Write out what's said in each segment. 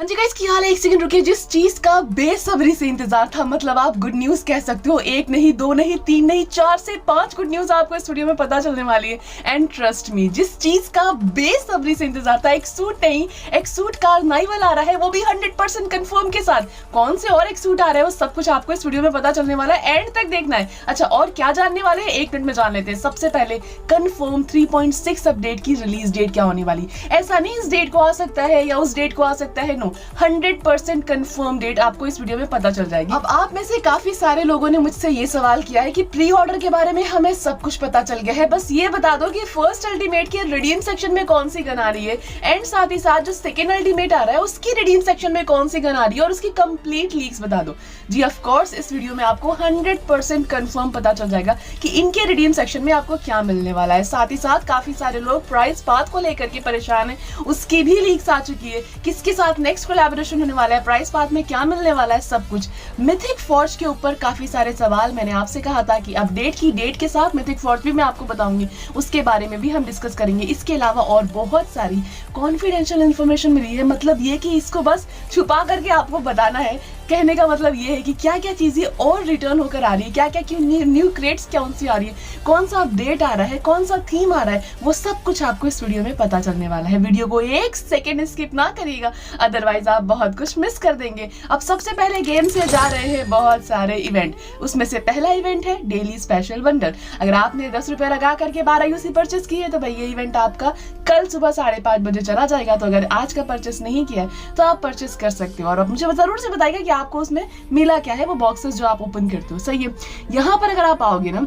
हाँ जी गाइस, की हाल है? एक सेकंड रुकिए। जिस चीज का बेसब्री से इंतजार था, मतलब आप गुड न्यूज कह सकते हो, एक नहीं, दो नहीं, तीन नहीं, 4 से 5 गुड न्यूज आपको इस वीडियो में पता चलने वाली है। एंड ट्रस्ट मी, जिस चीज का बेसब्री से इंतजार था, एक सूट नहीं, एक सूट कार्निवल आ रहा है, वो भी 100% कंफर्म के साथ। कौन से और एक सूट आ रहा है वो सब कुछ आपको इस वीडियो में पता चलने वाला है, एंड तक देखना है। अच्छा, और क्या जानने वाले हैं, 1 मिनट में जान लेते हैं। सबसे पहले कंफर्म 3.6 अपडेट की रिलीज डेट क्या होने वाली। ऐसा नहीं इस डेट को आ सकता है या उस डेट को आ सकता है, 100% कंफर्म डेट आपको इस वीडियो में पता चल जाएगी। अब आप में से काफी सारे लोगों ने मुझसे ये सवाल किया है कि प्री ऑर्डर के बारे में हमें सब कुछ पता चल गया है, बस ये बता दो कि फर्स्ट अल्टीमेट के रिडीम सेक्शन में कौन सी गन आ रही है, एंड साथ ही साथ जो सेकंड अल्टीमेट आ रहा है उसकी रिडीम सेक्शन में कौन सी गन आ रही है, और उसकी कंप्लीट लीक्स बता दो। जी ऑफ कोर्स, इस वीडियो में आपको 100% कंफर्म पता चल जाएगा कि इनके रिडीम सेक्शन में आपको क्या मिलने वाला है। साथ ही साथ काफी सारे लोग प्राइस पाथ को लेकर के परेशान है, उसकी भी लीक्स आ चुकी है, किसके साथ नेक्स्ट कोलैबोरेशन होने वाला है, प्राइस पाथ में क्या मिलने वाला है, सब कुछ। मिथिक फॉर्ज के ऊपर काफी सारे सवाल, मैंने आपसे कहा था कि अपडेट की डेट के साथ मिथिक फॉर्ज भी मैं आपको बताऊंगी, उसके बारे में भी हम डिस्कस करेंगे। इसके अलावा और बहुत सारी कॉन्फिडेंशियल इंफॉर्मेशन मिली है, मतलब ये कि इसको बस छुपा करके आपको बताना है। कहने का मतलब ये है कि क्या क्या चीजें और रिटर्न होकर आ रही है, क्या क्या न्यू क्रेट्स कौन सी आ रही है, कौन सा अपडेट आ रहा है, कौन सा थीम आ रहा है, वो सब कुछ आपको इस वीडियो में पता चलने वाला है। वीडियो को 1 सेकेंड स्किप ना करिएगा, अदरवाइज आप बहुत कुछ मिस कर देंगे। अब सबसे पहले गेम से जा रहे हैं बहुत सारे इवेंट, उसमें से पहला इवेंट है डेली स्पेशल बंडल। अगर आपने 10 रुपए लगा करके 12 यूसी परचेस की है तो भाई ये इवेंट आपका कल सुबह 5:30 बजे चला जाएगा। तो अगर आज का परचेस नहीं किया है तो आप परचेस कर सकते हो, और अब मुझे जरूर से बताइएगा कि आपको उसमें मिला क्या है, वो बॉक्सेस जो आप ओपन करते हो। सही है, यहाँ पर अगर आप आओगे ना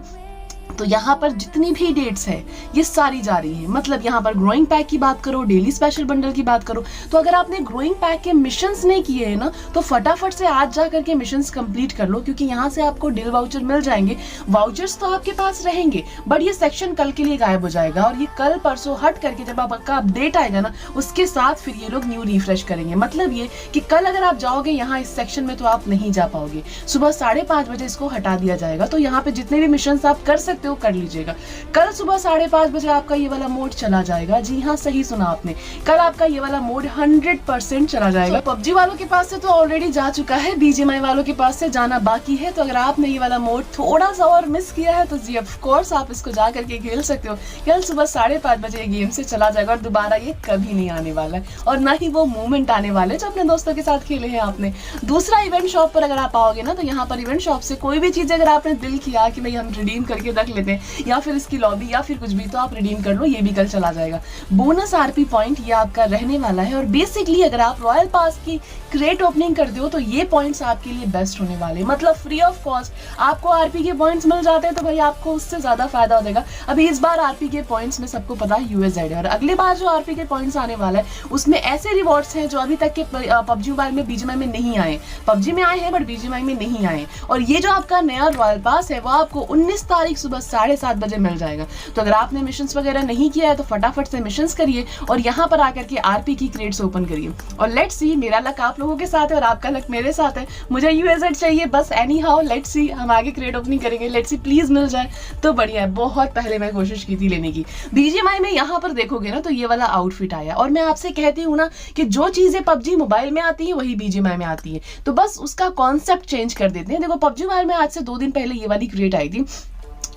तो यहाँ पर जितनी भी डेट्स है ये सारी जा रही है। मतलब यहाँ पर ग्रोइंग पैक की बात करो, डेली स्पेशल बंडल की बात करो, तो अगर आपने ग्रोइंग पैक के मिशंस नहीं किए हैं ना तो फटाफट से आज जा करके मिशंस कंप्लीट कर लो, क्योंकि यहाँ से आपको डील वाउचर मिल जाएंगे। वाउचर्स तो आपके पास रहेंगे बट ये सेक्शन कल के लिए गायब हो जाएगा, और ये कल परसों हट करके जब आपका अपडेट आएगा ना उसके साथ फिर ये लोग न्यू रिफ्रेश करेंगे। मतलब ये कि कल अगर आप जाओगे यहाँ इस सेक्शन में तो आप नहीं जा पाओगे, सुबह 5:30 बजे इसको हटा दिया जाएगा। तो यहाँ पे जितने भी मिशंस आप कर सकते हो कर लीजिएगा। कल सुबह 5:30 बजे आपका ये वाला मोड चला जाएगा। जी हाँ, सही सुना आपने, कल आपका ये वाला मोड 100% चला जाएगा। पबजी वालों के पास से तो ऑलरेडी जा चुका है, बीजीएमआई वालों के पास से जाना बाकी है। तो अगर आपने ये वाला मोड थोड़ा सा और मिस किया है तो जी ऑफ कोर्स आप इसको जा करके खेल सकते हो। कल सुबह 5:30 बजे ये गेम से चला जाएगा, और दोबारा ये कभी नहीं आने वाला है, और ना ही वो मूवमेंट आने वाले जो अपने दोस्तों के साथ खेले हैं आपने। दूसरा, इवेंट शॉप पर अगर आप आओगे ना तो यहाँ पर इवेंट शॉप से कोई भी चीज अगर आपने दिल किया कि भाई हम रिडीम करके रख लेते हैं, या फिर इसकी लॉबी या फिर कुछ भी, तो आप रिडीम कर लो, ये भी कल चला जाएगा। बोनस आरपी पॉइंट ये आपका रहने वाला है, और बेसिकली अगर आप रॉयल पास की क्रेट ओपनिंग करते हो तो ये पॉइंट्स आपके लिए बेस्ट होने वाले, मतलब फ्री ऑफ कॉस्ट आपको आरपी के पॉइंट्स मिल जाते हैं, तो भाई आपको उससे ज्यादा फायदा हो जाएगा। अभी इस बार आरपी के पॉइंट्स में सबको पता है यूएसजेड है, और अगले बार जो आरपी के पॉइंट्स आने वाला है उसमें ऐसे रिवॉर्ड्स हैं जो अभी तक के पबजी मोबाइल में बीजीएमआई में नहीं आए। पबजी में आए हैं बट बीजीएमआई में नहीं आए, और ये जो आपका नया रॉयल पास है वो आपको 19 तारीख सुबह 7:30 बजे मिल जाएगा। तो अगर आपने मिशंस वगैरह नहीं किया है तो फटाफट से मिशंस करिए, और यहाँ पर आकर के आरपी की क्रेट्स ओपन करिए। और लेट्स सी, मेरा लक आप लोगों के साथ है और आपका लक मेरे साथ है। मुझे यूएसजेड चाहिए बस, एनी हाउ लेट्स सी, हम आगे क्रेट ओपनिंग करेंगे, लेट्स सी प्लीज मिल जाए तो बढ़िया है। बहुत पहले मैं कोशिश की थी लेने की। बीजीएमआई में यहाँ पर देखोगे ना तो ये वाला आउटफिट आया, और मैं आपसे कहती हूँ ना कि जो चीजें पबजी मोबाइल में आती है वही बीजीएमआई में आती है, तो बस उसका कॉन्सेप्ट चेंज कर देते हैं। देखो, पबजी मोबाइल में आज से 2 दिन पहले ये वाली क्रेट आई थी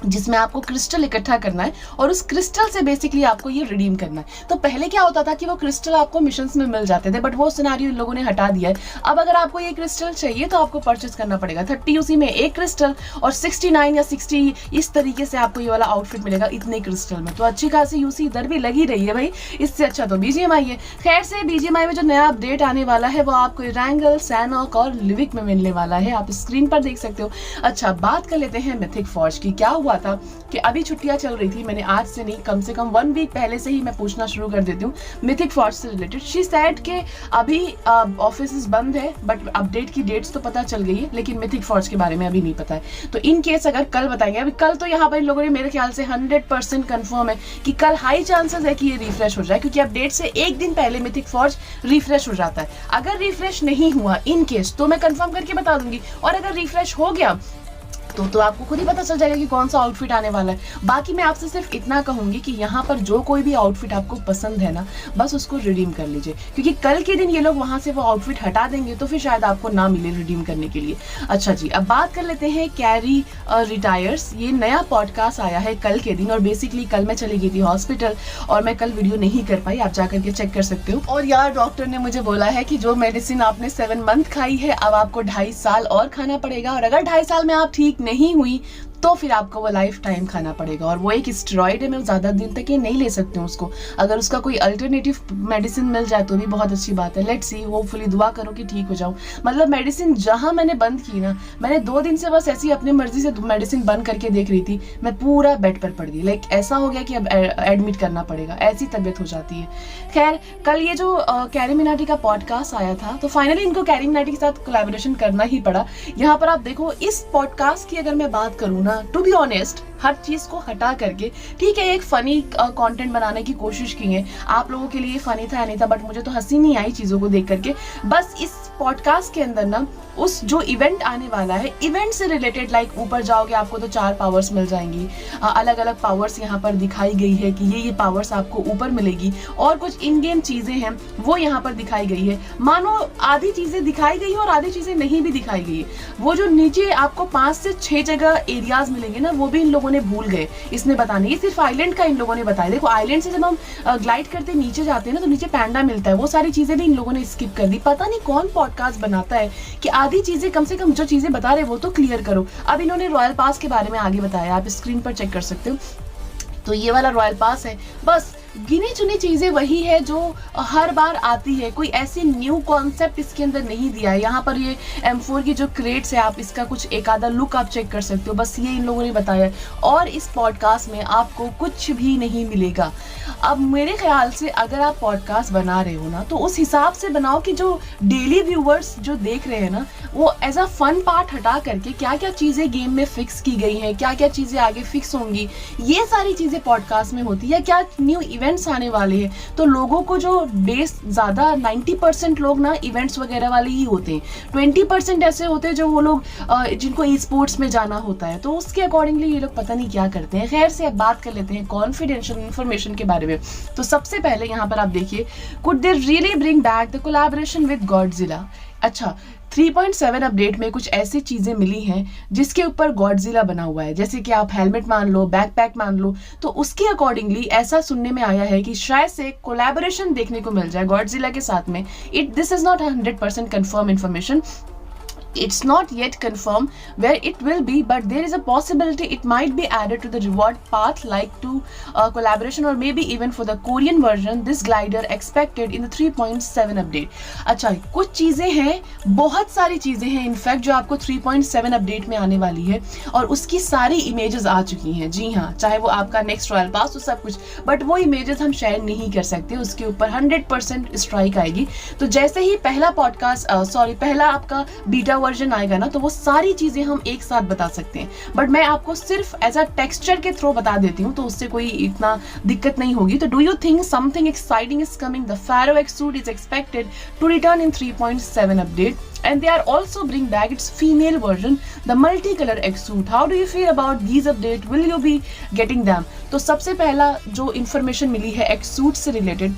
जिसमें आपको क्रिस्टल इकट्ठा करना है, और उस क्रिस्टल से बेसिकली आपको ये रिडीम करना है। तो पहले क्या होता था कि वो क्रिस्टल आपको मिशंस में मिल जाते थे, बट वो सिनेरियो इन लोगों ने हटा दिया है। अब अगर आपको ये क्रिस्टल चाहिए तो आपको परचेस करना पड़ेगा। 30 यूसी में 1 क्रिस्टल, और 69 या 60 इस तरीके से आपको ये वाला आउटफिट मिलेगा इतने क्रिस्टल में। तो अच्छी खासी यूसी इधर भी लगी रही है भाई, इससे अच्छा तो बीजीएमआई है। खैर से, बीजीएमआई में जो नया अपडेट आने वाला है वो आपको रैंगल, सैनॉक और लिविक में मिलने वाला है, आप स्क्रीन पर देख सकते हो। अच्छा, बात कर लेते हैं मिथिक फॉर्ज की। क्या हुआ था कि अभी छुट्टियां चल रही थी, मैंने आज से नहीं कम से कम 1 वीक पहले से ही मैं पूछना शुरू कर देती हूँ मिथिक फॉर्ज से रिलेटेड। शी सेड के अभी ऑफिस बंद है बट अपडेट की डेट्स तो पता चल गई है, लेकिन मिथिक फॉर्ज के बारे में अभी नहीं पता है। तो इन केस अगर कल बताएंगे, अभी कल तो यहाँ पर इन लोगों ने मेरे ख्याल से 100% कंफर्म है कि कल हाई चांसेस है कि ये रिफ्रेश हो जाए, क्योंकि अपडेट से 1 दिन पहले मिथिक फॉर्ज रिफ्रेश हो जाता है। अगर रिफ्रेश नहीं हुआ इन केस तो मैं कंफर्म करके बता दूंगी, और अगर रिफ्रेश हो गया तो आपको खुद ही पता चल जाएगा कि कौन सा आउटफिट आने वाला है। बाकी मैं आपसे सिर्फ इतना कहूंगी कि यहाँ पर जो कोई भी आउटफिट आपको पसंद है ना, बस उसको रिडीम कर लीजिए, क्योंकि कल के दिन ये लोग वहां से वो आउटफिट हटा देंगे तो फिर शायद आपको ना मिले रिडीम करने के लिए। अच्छा जी, अब बात कर लेते हैं कैरी रिटायर्स। ये नया पॉडकास्ट आया है कल के दिन, और बेसिकली कल मैं चली गई थी हॉस्पिटल और मैं कल वीडियो नहीं कर पाई, आप जाकर के चेक कर सकते हो। और यार डॉक्टर ने मुझे बोला है कि जो मेडिसिन आपने 7 मंथ खाई है अब आपको 2.5 साल और खाना पड़ेगा, और अगर 2.5 साल में आप ठीक नहीं हुई तो फिर आपको वो लाइफ टाइम खाना पड़ेगा। और वो एक स्टेरॉइड है, मैं ज़्यादा दिन तक ये नहीं ले सकती हूँ उसको। अगर उसका कोई अल्टरनेटिव मेडिसिन मिल जाए तो भी बहुत अच्छी बात है। लेट्स सी, होपफुली दुआ करो कि ठीक हो जाऊँ। मतलब मेडिसिन जहाँ मैंने बंद की ना, मैंने 2 दिन से बस ऐसी अपनी मर्जी से मेडिसिन बंद करके देख रही थी, मैं पूरा बेड पर पड़ गई। लाइक ऐसा हो गया कि अब एडमिट करना पड़ेगा, ऐसी तबीयत हो जाती है। खैर, कल ये जो कैरी मिनाटी का पॉडकास्ट आया था, तो फाइनली इनको कैरी मिनाटी के साथ कोलैबोरेशन करना ही पड़ा। यहाँ पर आप देखो, इस पॉडकास्ट की अगर मैं बात करूँ, टू बी ऑनेस्ट, हर चीज को हटा करके ठीक है एक फनी कंटेंट बनाने की कोशिश की है। आप लोगों के लिए फनी था या नहीं था, बट मुझे तो हंसी नहीं आई चीजों को देख करके। बस इस पॉडकास्ट के अंदर ना उस जो इवेंट आने वाला है, इवेंट से रिलेटेड, लाइक ऊपर जाओगे आपको तो 4 पावर्स मिल जाएंगी, अलग अलग पावर्स यहाँ पर दिखाई गई है कि ये पावर्स आपको ऊपर मिलेगी, और कुछ इन गेम चीजें हैं वो यहाँ पर दिखाई गई है। मानो आधी चीजें दिखाई गई है और आधी चीजें नहीं भी दिखाई गई है। वो जो नीचे आपको 5 से 6 जगह एरियाज मिलेंगे ना, वो भी इन लोगों ने भूल गए इसने बताने। ये सिर्फ आइलैंड का इन लोगों ने बताया। देखो, आइलैंड से जब हम ग्लाइड करते नीचे जाते हैं ना, तो नीचे पैंडा मिलता है, वो सारी चीजें भी इन लोगों ने स्किप कर दी। पता नहीं कौन पॉडकास्ट बनाता है कि आधी चीजें, कम से कम जो चीजें बता रहे वो तो क्लियर करो। अब इन्होंने रॉयल पास के बारे में आगे बताया, आप स्क्रीन पर चेक कर सकते हो। तो ये वाला रॉयल पास है, बस गिनी चुनी चीजें वही है जो हर बार आती है। कोई ऐसी न्यू कॉन्सेप्ट इसके अंदर नहीं दिया है। यहाँ पर ये M4 की जो क्रेट्स है, आप इसका कुछ एक आधा लुक आप चेक कर सकते हो, बस ये इन लोगों ने बताया है। और इस पॉडकास्ट में आपको कुछ भी नहीं मिलेगा। अब मेरे ख्याल से अगर आप पॉडकास्ट बना रहे हो ना, तो उस हिसाब से बनाओ कि जो डेली व्यूअर्स जो देख रहे हैं ना, वो एज अ फन पार्ट हटा करके क्या क्या चीजें गेम में फिक्स की गई हैं, क्या क्या चीजें आगे फिक्स होंगी, ये सारी चीजें पॉडकास्ट में होती है। क्या न्यू इवेंट्स आने वाले हैं, तो लोगों को जो बेस ज्यादा 90% लोग ना इवेंट्स वगैरह वाले ही होते हैं, 20% ऐसे होते हैं जो वो लोग जिनको ई स्पोर्ट्स में जाना होता है, तो उसके अकॉर्डिंगली ये लोग पता नहीं क्या करते हैं। खैर से अब बात कर लेते हैं कॉन्फिडेंशियल इंफॉर्मेशन के बारे में। तो सबसे पहले यहाँ पर आप देखिए, could they really bring back the collaboration with Godzilla. अच्छा, 3.7 अपडेट में कुछ ऐसी चीजें मिली हैं जिसके ऊपर गॉडजिला बना हुआ है, जैसे कि आप हेलमेट मान लो, बैकपैक मान लो। तो उसके अकॉर्डिंगली ऐसा सुनने में आया है कि शायद से कोलैबोरेशन देखने को मिल जाए गॉडजिला के साथ में। This is not 100% confirm information. It's not yet confirmed where it will be, but there is a possibility it might be added to the reward path, like to collaboration, or maybe even for the Korean version. This glider expected in the 3.7 update. अच्छा, कुछ चीजें हैं, बहुत सारी चीजें हैं in fact जो आपको 3.7 अपडेट में आने वाली है, और उसकी सारी इमेजेस आ चुकी हैं। जी हाँ, चाहे वो आपका नेक्स्ट रॉयल पास हो, सब कुछ, बट वो इमेजेस हम शेयर नहीं कर सकते, उसके ऊपर 100% स्ट्राइक आएगी। तो जैसे ही पहला पॉडकास्ट पहला आपका बीटा वर्जन आएगा ना, तो वो सारी चीजें हम एक साथ बता सकते हैं, बट मैं आपको सिर्फ एज अ टेक्सचर के थ्रू बता देती हूँ, तो उससे कोई इतना दिक्कत नहीं होगी। तो do you think something exciting is coming? The Pharaoh X suit is expected to return in 3.7 update, and they are also bring back its female version, the multicolor X suit. How do you feel about these updates? Will you be getting them? तो सबसे पहला जो information मिली है X suit से related,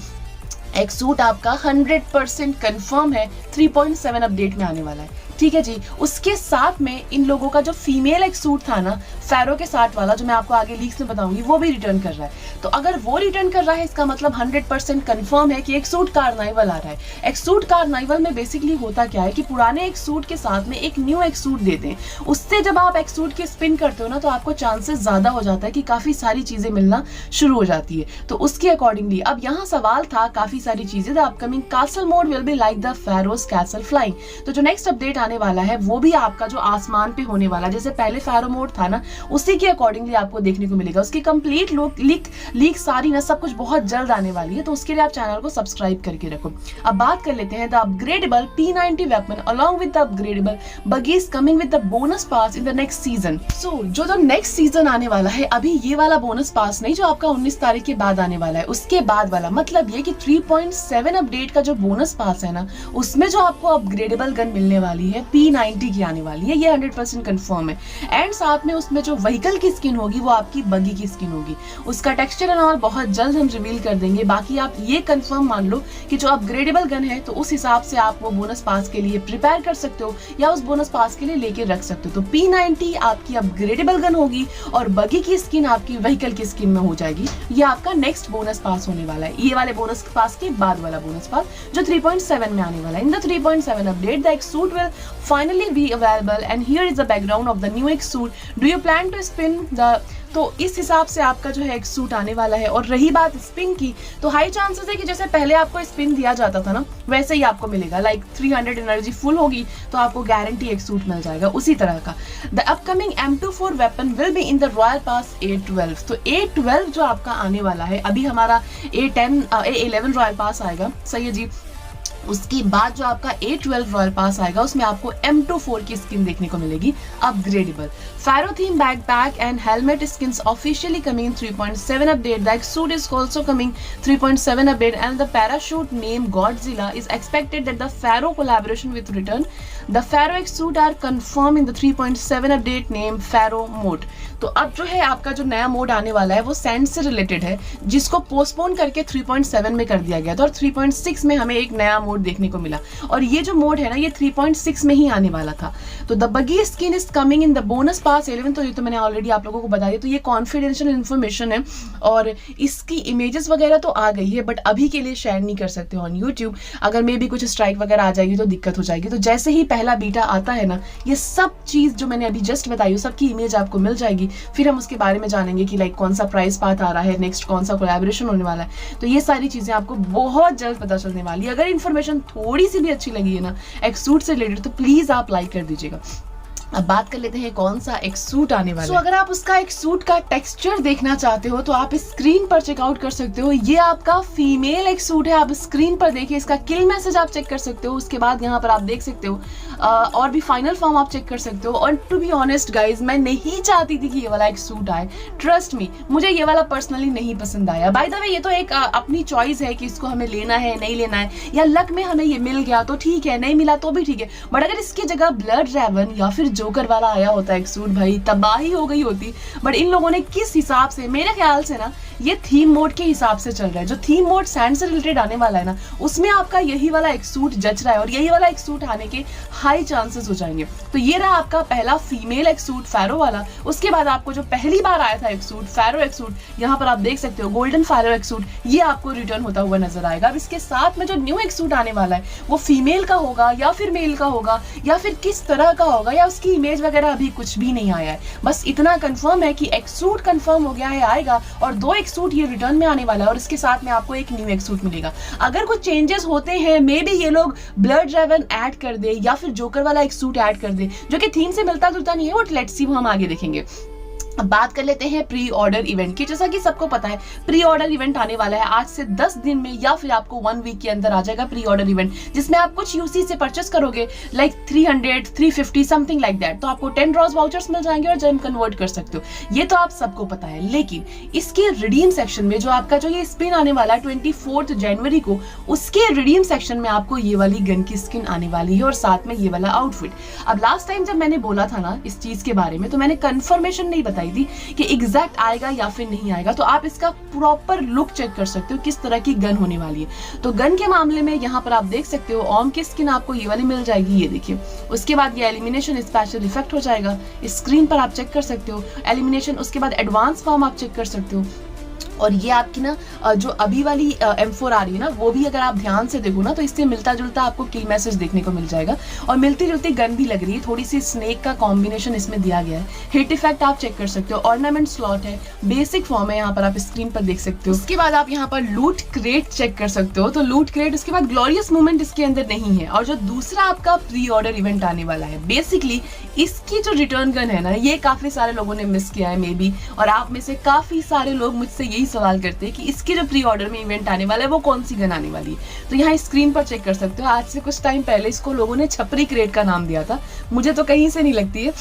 X suit आपका 100% confirm है 3.7 update में आने वाला है। ठीक है जी। उसके साथ में इन लोगों का जो फीमेल एक सूट था ना, फैरो के साथ वाला, जो मैं आपको आगे लीक्स में बताऊंगी, वो भी रिटर्न कर रहा है। तो अगर वो रिटर्न कर रहा है, इसका मतलब 100% कंफर्म है कि एक सूट कार्नाइवल आ रहा है। एक सूट कार्नाइवल में बेसिकली होता क्या है कि पुराने एक सूट के साथ में एक न्यू एक सूट देते हैं। उससे जब आप एक सूट के स्पिन करते हो ना, तो आपको चांसेस ज्यादा हो जाता है कि काफी सारी चीजें मिलना शुरू हो जाती है। तो उसके अकॉर्डिंगली अब यहाँ सवाल था काफी सारी चीजें। The upcoming castle mode will be like the Pharaoh's castle flying. तो जो नेक्स्ट अपडेट आने वाला है वो भी आपका जो आसमान पे होने वाला, जैसे पहले फैरो मोड था ना, उसी के अकॉर्डिंगली आपको देखने को मिलेगा। उसकी कंप्लीट लीक सारी ना, सब कुछ बहुत जल्द आने वाली है। तो उसके लिए आप चैनल को सब्सक्राइब करके रखो। अब बात कर लेते हैं the upgradeable P90 weapon along with the upgradeable buggies coming with the bonus pass in the next season. So जो नेक्स्ट सीजन आने वाला है, अभी ये वाला बोनस पास नहीं जो आपका 19 तारीख के बाद आने वाला है, उसके बाद वाला, मतलब ये कि 3.7 अपडेट का जो बोनस पास है ना, उसमें जो आपको अपग्रेडेबल गन मिलने वाली है P90 की आने वाली है, ये 100% कंफर्म है। एंड साथ में उसमें जो व्हीकल की स्किन होगी वो आपकी बगी की स्किन होगी, उसका टेक्सचर एंड ऑल बहुत जल्द हम रिवील कर देंगे। बाकी आप ये कंफर्म मान लो कि जो अपग्रेडेबल गन है तो उस हिसाब से आप वो बोनस पास के लिए प्रिपेयर कर सकते हो या उस बोनस पास के लिए लेके रख सकते हो। तो P90 आपकी अपग्रेडेबल गन होगी और बगी की स्किन आपकी व्हीकल की स्किन में हो जाएगी। ये आपका नेक्स्ट बोनस पास होने वाला है, ये वाले बोनस पास के बाद वाला बोनस पास जो 3.7 में आने वाला है। In the 3.7 update the X-suit will finally be available and here is the background of the new X-suit. Do you plan to spin the, तो इस हिसाब से आपका जो है एक्सूट आने वाला है। और रही बात स्पिन की, तो हाई चांसेस है कि जैसे पहले आपको स्पिन दिया जाता था ना वैसे ही आपको मिलेगा। लाइक 300 एनर्जी फुल होगी तो आपको गारंटी एक्सूट मिल जाएगा उसी तरह का। The upcoming M24 weapon will be in the royal pass A12। तो A12 जो आपका आने वाला है, अभी हमारा A11 रॉयल पास आएगा, सही है जी। उसके बाद जो आपका A12 रॉयल पास आएगा उसमें आपको M24 की स्किन देखने को मिलेगी upgradable. Pharaoh theme backpack and helmet skins officially coming 3.7 update. The exosuit is also coming 3.7 update and the parachute name Godzilla is expected that the Pharaoh collaboration with return. The Pharaoh exosuit are confirmed in the 3.7 update name Pharaoh mode. तो अब जो है आपका जो नया mode आने वाला है वो सैंड से रिलेटेड है, जिसको पोस्टपोन करके 3.7 में कर दिया गया था और 3.6 में हमें एक नया मोड देखने को मिला। और ये जो मोड है ना ये 3.6 में ही आने वाला था। तो the buggy skin is coming in the bonus pass 11। तो ये तो मैंने ऑलरेडी आप लोगों को बता दिया, तो ये कॉन्फिडेंशियल इन्फॉर्मेशन है और इसकी इमेजेस वगैरह तो आ गई है बट अभी के लिए शेयर नहीं कर सकते ऑन यूट्यूब। अगर मे भी कुछ स्ट्राइक वगैरह आ जाएगी तो दिक्कत हो जाएगी। तो जैसे ही पहला बीटा आता है ना, ये सब चीज जो मैंने अभी जस्ट बताई सबकी इमेज आपको मिल जाएगी। फिर हम उसके बारे में जानेंगे कि लाइक कौन सा प्राइस पाथ आ रहा है, नेक्स्ट कौन सा कोलैबोरेशन होने वाला है। तो ये सारी चीजें आपको बहुत जल्द पता चलने वाली है। अगर इन्फॉर्मेशन थोड़ी सी भी अच्छी लगी है ना एक्सूट से रिलेटेड तो प्लीज आप लाइक कर दीजिएगा। अब बात कर लेते हैं कौन सा एक्सूट आने वाला है। अगर आप उसका एक्सूट का टेक्सचर देखना चाहते हो तो आप स्क्रीन पर चेकआउट कर सकते हो। ये आपका फीमेल एक्सूट है, आप स्क्रीन पर देखिए, इसका किल मैसेज आप चेक कर सकते हो। उसके बाद यहाँ पर आप देख सकते हो और भी फाइनल फॉर्म आप चेक कर सकते हो। और टू बी ऑनेस्ट गाइज, मैं नहीं चाहती थी कि ये वाला एक्सूट आए, ट्रस्ट मी, मुझे ये वाला पर्सनली नहीं पसंद आया। बाय द वे ये तो एक अपनी चॉइस है कि इसको हमें लेना है नहीं लेना है, या लक में हमें ये मिल गया तो ठीक है, नहीं मिला तो भी ठीक है। बट अगर इसकी जगह ब्लड ड्रैगन या फिर जोकर वाला आया होता एक्सूट, भाई तबाही हो गई होती। बट इन लोगों ने किस हिसाब से, मेरे ख्याल से ना ये थीम मोड के हिसाब से चल रहा है। जो थीम मोड सैंड से रिलेटेड आने वाला है ना उसमें आपका यही वाला एक्सूट जच रहा है और यही वाला एक्सूट आने के हाई चांसेस हो जाएंगे। तो ये रहा आपका पहला फीमेल एक्सूट फैरो वाला। उसके बाद आपको जो पहली बार आया था एक्सूट फैरो एक्सूट, यहाँ पर आप देख सकते हो गोल्डन फैरो एक्सूट, ये आपको रिटर्न होता हुआ नजर आएगा। अब इसके साथ में जो न्यू एक्सूट आने वाला है वो फीमेल का होगा या फिर मेल का होगा या फिर किस तरह का होगा या उसकी इमेज वगैरह अभी कुछ भी नहीं आया है। बस इतना कंफर्म है कि एक्सूट कंफर्म हो गया है, आएगा और 2 एक्सूट ये रिटर्न में आने वाला है और इसके साथ में आपको एक न्यू एक्सूट मिलेगा। अगर कुछ चेंजेस होते हैं, मे बी ये लोग ब्लड ड्रैगन ऐड कर दे या फिर जोकर वाला एक्सूट ऐड कर दे जो कि थीम से मिलता जुलता नहीं है, बट लेट्स सी, वो हम आगे देखेंगे। अब बात कर लेते हैं प्री ऑर्डर इवेंट की। जैसा कि सबको पता है प्री ऑर्डर इवेंट आने वाला है आज से 10 दिन में या फिर आपको 1 वीक के अंदर आ जाएगा प्री ऑर्डर इवेंट, जिसमें आप कुछ यूसी से परचेस करोगे लाइक 300 350 समथिंग लाइक दैट, तो आपको 10 ड्रॉज वाउचर्स मिल जाएंगे और जेम कन्वर्ट कर सकते हो। ये तो आप सबको पता है। लेकिन इसके रिडीम सेक्शन में जो आपका जो ये स्पिन आने वाला है 24 जनवरी को, उसके रिडीम सेक्शन में आपको ये वाली गन की स्किन आने वाली है और साथ में ये वाला आउटफिट। अब लास्ट टाइम जब मैंने बोला था ना इस चीज के बारे में तो मैंने कंफर्मेशन नहीं बताई थी कि एग्जैक्ट आएगा या फिर नहीं आएगा। तो आप इसका प्रॉपर लुक चेक कर सकते हो किस तरह की गन होने वाली है। तो गन के मामले में यहाँ पर आप देख सकते हो ऑर्म की स्किन आपको ये वाली मिल जाएगी, ये देखिए। उसके बाद ये एलिमिनेशन स्पेशल इफेक्ट हो जाएगा, स्क्रीन पर आप चेक कर सकते हो एलिमिनेशन। उसके बाद एडवांस फॉर्म आप चेक कर सकते हो। और ये आपकी ना जो अभी वाली M4 आ रही है ना वो भी अगर आप ध्यान से देखो ना तो इससे मिलता जुलता आपको किल मैसेज देखने को मिल जाएगा और मिलती जुलती गन भी लग रही है। थोड़ी सी स्नेक का कॉम्बिनेशन इसमें दिया गया है। हिट इफेक्ट आप चेक कर सकते हो, ऑर्नामेंट स्लॉट है, बेसिक फॉर्म है, यहाँ पर आप स्क्रीन पर देख सकते हो। उसके बाद आप यहाँ पर लूट क्रेट चेक कर सकते हो, तो लूट क्रेट। उसके बाद ग्लोरियस मूवमेंट इसके अंदर नहीं है। और जो दूसरा आपका प्री ऑर्डर इवेंट आने वाला है, बेसिकली इसकी जो रिटर्न गन है ना ये काफी सारे लोगों ने मिस किया है मे बी, और आप में से काफी सारे लोग मुझसे यही सवाल करते हैं कि इसके जो प्री ऑर्डर में इवेंट आने वाला है वो कौन सी गन आने वाली है। तो यहाँ स्क्रीन पर चेक कर सकते हो। आज से कुछ टाइम पहले इसको लोगों ने छपरी क्रेट का नाम दिया था, मुझे तो कहीं से नहीं लगती है।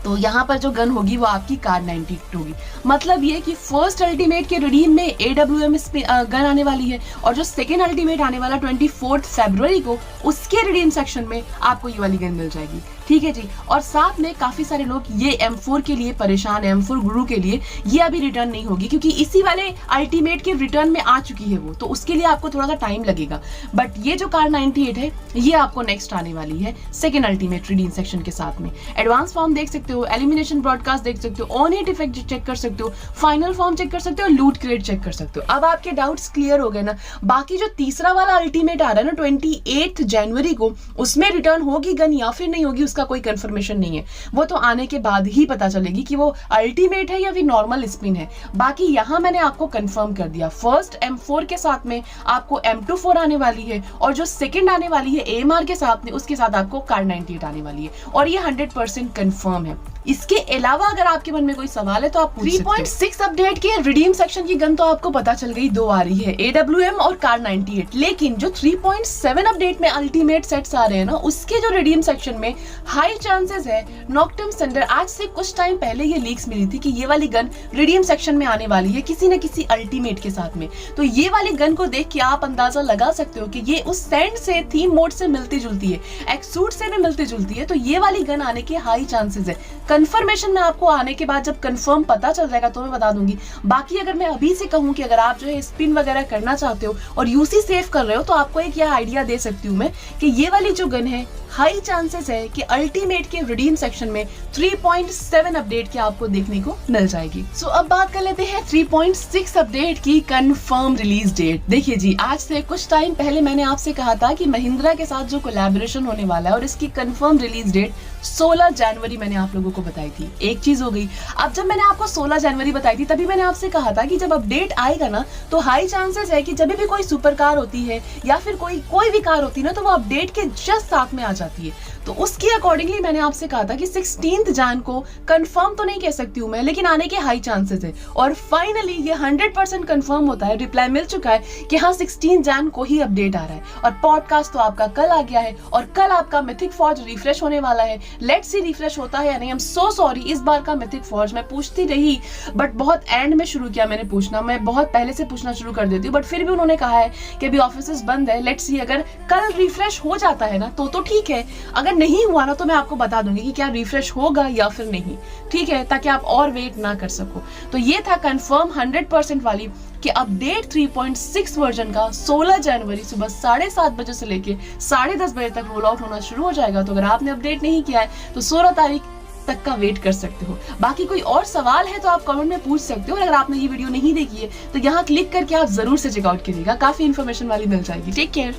तो यहाँ पर जो गन होगी वो आपकी कार 98 होगी। मतलब ये कि फर्स्ट अल्टीमेट के रिडीम में AWM गन आने वाली है, और जो सेकेंड अल्टीमेट आने वाला 24 फरवरी को, उसके रिडीम सेक्शन में आपको ये वाली गन मिल जाएगी। ठीक है जी। और साथ में काफी सारे लोग ये M4 के लिए परेशान है, M4 गुरु के लिए ये अभी रिटर्न नहीं होगी, क्योंकि इसी वाले अल्टीमेट के रिटर्न में आ चुकी है वो, तो उसके लिए आपको थोड़ा सा टाइम लगेगा। बट ये जो कार 98 है ये आपको नेक्स्ट आने वाली है सेकेंड अल्टीमेट रिडीम सेक्शन के साथ में। एडवांस फॉर्म देख सकते हो, एलिमिनेशन ब्रॉडकास्ट देख सकते हो, ऑन हिट इफेक्ट चेक कर सकते हो, फाइनल फॉर्म चेक कर सकते हो, लूट क्रेट चेक कर सकते हो। अब आपके डाउट्स क्लियर हो गए ना। बाकी जो तीसरा वाला अल्टीमेट आ रहा है ना 28 जनवरी को, उसमें रिटर्न होगी गन या फिर नहीं होगी उसका कोई कंफर्मेशन नहीं है, वो तो आने के बाद ही पता चलेगी कि वो अल्टीमेट है या फिर नॉर्मल स्पिन है। बाकी यहाँ मैंने आपको कंफर्म कर दिया, फर्स्ट M4 के साथ में आपको M24 आने वाली है, और जो सेकंड आने वाली है AMR के साथ में, उसके साथ आपको कार 98 आने वाली है, और ये 100% कंफर्म है। इसके अलावा अगर आपके मन में कोई सवाल है तो आप 3.6 अपडेट के रिडीम सेक्शन की गन तो आपको पता चल गई, दो आ रही है, AWM और कार 98। लेकिन जो 3.7 अपडेट में अल्टीमेट सेट्स आ रहे हैं ना, उसके जो रिडीम सेक्शन में हाई चांसेस है नॉक्टम सैंडर। आज से कुछ टाइम पहले ये लीक्स मिली थी कि ये वाली गन रिडीम सेक्शन में आने वाली है किसी न किसी अल्टीमेट के साथ में। तो ये वाली गन को देख के आप अंदाजा लगा सकते हो कि ये उस सैंड से, थीम मोड से मिलती जुलती है, एक्सूट से भी मिलती जुलती है, तो ये वाली गन आने के हाई चांसेस है। कंफर्मेशन में आपको आने के बाद जब कंफर्म पता चल जाएगा तो मैं बता दूंगी। बाकी अगर मैं अभी से कहूं कि अगर आप जो है स्पिन वगैरह करना चाहते हो और यूसी सेव कर रहे हो, तो आपको एक यह आइडिया दे सकती हूं मैं कि ये वाली जो गन है हाई चांसेस है कि अल्टीमेट के रिडीम सेक्शन में 3.7 अपडेट के आपको देखने को मिल जाएगी। सो अब बात कर लेते हैं 3.6 अपडेट की कंफर्म रिलीज डेट। देखिए जी, आज से कुछ टाइम पहले मैंने आपसे कहा था कि महिंद्रा के साथ जो कोलैबोरेशन होने वाला है और इसकी कंफर्म रिलीज डेट 16 जनवरी मैंने आप लोगों को बताई थी। एक चीज हो गई, अब जब मैंने आपको 16 जनवरी बताई थी तभी मैंने आपसे कहा था कि जब अपडेट आएगा ना तो हाई चांसेस है कि जब भी कोई सुपर कार होती है या फिर कोई भी कार होती है ना, तो वो अपडेट के जस्ट साथ में आ जाती है। तो उसके अकॉर्डिंगली मैंने आपसे कहा था कि 16 जन को कंफर्म तो नहीं कह सकती हूं मैं, लेकिन आने के हाई चांसेस है। और फाइनली ये 100% कंफर्म होता है, रिप्लाई मिल चुका है कि हाँ 16 जन को ही अपडेट आ रहा है। और पॉडकास्ट तो आपका कल आ गया है, और कल आपका मिथिक फॉर्ज रिफ्रेश होने वाला है। लेट्स सी रिफ्रेश होता है या नहीं। आई एम सो सॉरी, इस बार का मिथिक फॉर्ज मैं पूछती रही बट बहुत एंड में शुरू किया मैंने पूछना। मैं बहुत पहले से पूछना शुरू कर देती हूँ, बट फिर भी उन्होंने कहा है कि अभी ऑफिस बंद है। लेट्स सी, अगर कल रिफ्रेश हो जाता है ना तो ठीक है, अगर नहीं हुआ ना तो मैं आपको बता दूंगी कि क्या रिफ्रेश होगा या फिर नहीं। ठीक है, ताकि आप और वेट ना कर सको। तो ये था कंफर्म 100% वाली कि अपडेट 3.6 वर्जन का 16 जनवरी सुबह 7:30 बजे से लेके 10:30 बजे तक रोल आउट होना शुरू हो जाएगा। तो अगर आपने अपडेट नहीं किया है तो 16 तारीख तक का वेट कर सकते हो। बाकी कोई और सवाल है तो आप कमेंट में पूछ सकते हो। और अगर आपने ये वीडियो नहीं देखी है तो यहाँ क्लिक करके आप जरूर से चेकआउट करिएगा, काफी इंफॉर्मेशन वाली मिल जाएगी। Take care.